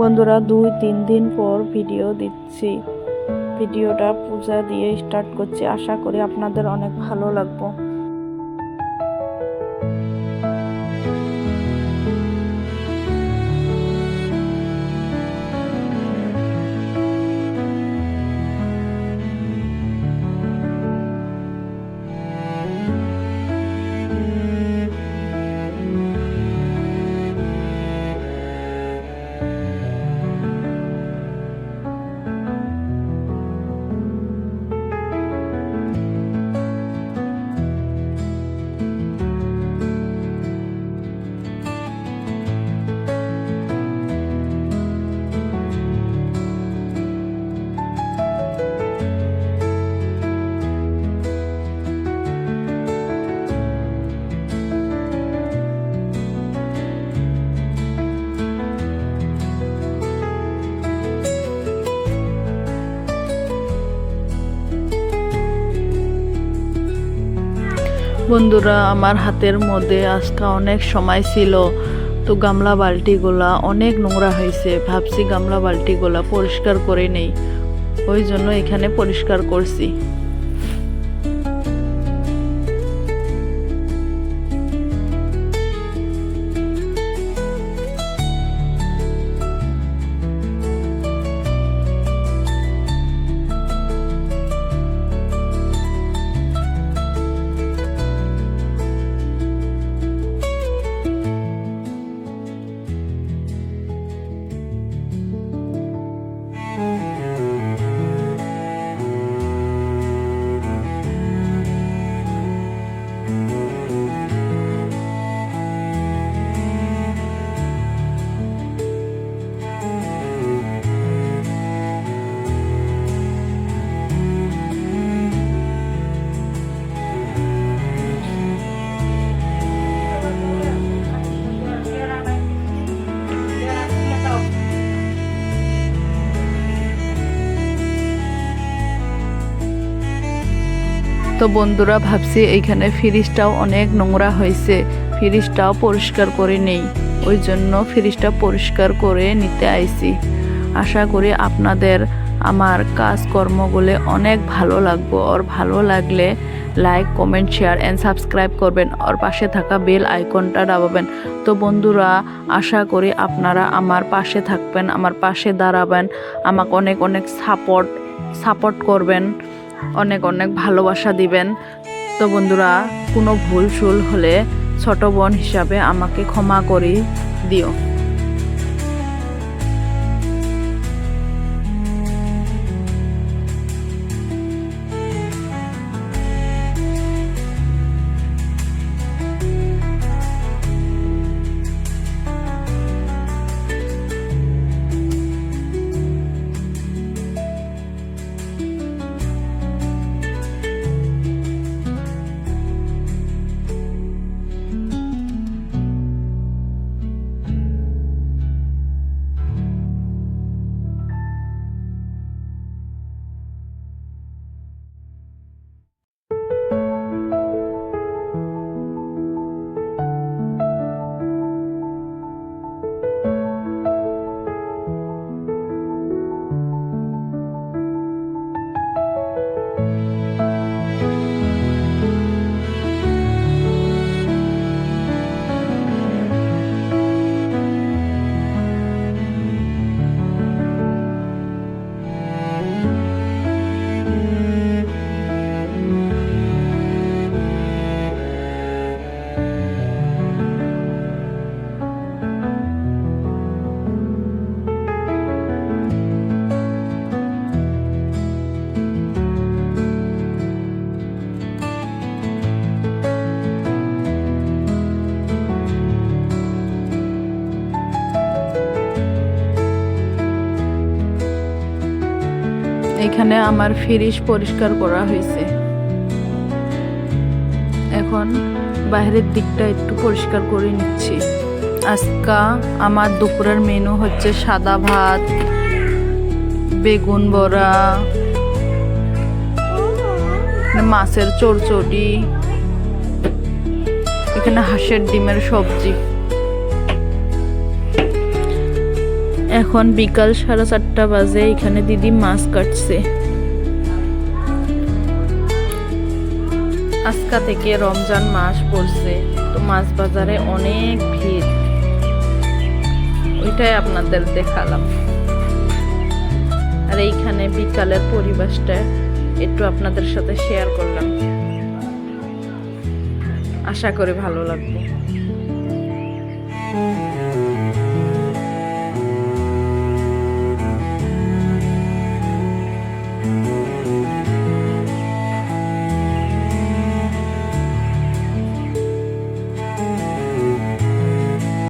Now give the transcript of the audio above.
বন্ধুরা 2-3 দিন পর ভিডিও দিচ্ছি। ভিডিওটা পূজা দিয়ে স্টার্ট করছি, আশা করি আপনাদের অনেক ভালো লাগবে। বন্ধুরা, আমার হাতের মধ্যে আজকে অনেক সময় ছিল, তো গামলা বালতিগুলা অনেক নোংরা হয়েছে। ভাবছি গামলা বালতিগুলা পরিষ্কার করে নেই, ওই জন্য এখানে পরিষ্কার করছি। তো বন্ধুরা, ভাবছি এইখানে ফ্রিজটাও অনেক নোংরা হয়েছে, ফ্রিজটাও পরিষ্কার করে নেই, ওই জন্য ফ্রিজটা পরিষ্কার করে নিতে আইছি। আশা করি আপনাদের আমার কাজকর্মগুলো অনেক ভালো লাগবে। আর ভালো লাগলে like, comment, share and subscribe করবেন, আর পাশে থাকা বেল আইকনটা দাবাবেন। তো বন্ধুরা, আশা করি আপনারা আমার পাশে থাকবেন, আমার পাশে দাঁড়াবেন, আমাকে অনেক অনেক সাপোর্ট করবেন, অনেক অনেক ভালোবাসা দিবেন। তো বন্ধুরা, কোনো ভুল হলে ছোট বোন হিসাবে আমাকে ক্ষমা করে দিও। এখানে আমার ফ্রিজ পরিষ্কার করা হয়েছে, এখন বাইরের দিকটা একটু পরিষ্কার করে নিচ্ছি। আজকে আমার দুপুরের মেনু হচ্ছে সাদা ভাত, বেগুন বড়া, মাছের চড়চড়ি, এখানে হাঁসের ডিমের সবজি। এখন বিকাল 4:30 বাজে। এখানে দিদি মাছ কাটছে। আজকা থেকে রমজান মাস পড়ছে, তো মাছ বাজারে অনেক ভিড়, ওইটাই আপনাদের দেখালাম। আর এইখানে বিকালের পরিবেশটা একটু আপনাদের সাথে শেয়ার করলাম, আশা করি ভালো লাগবে।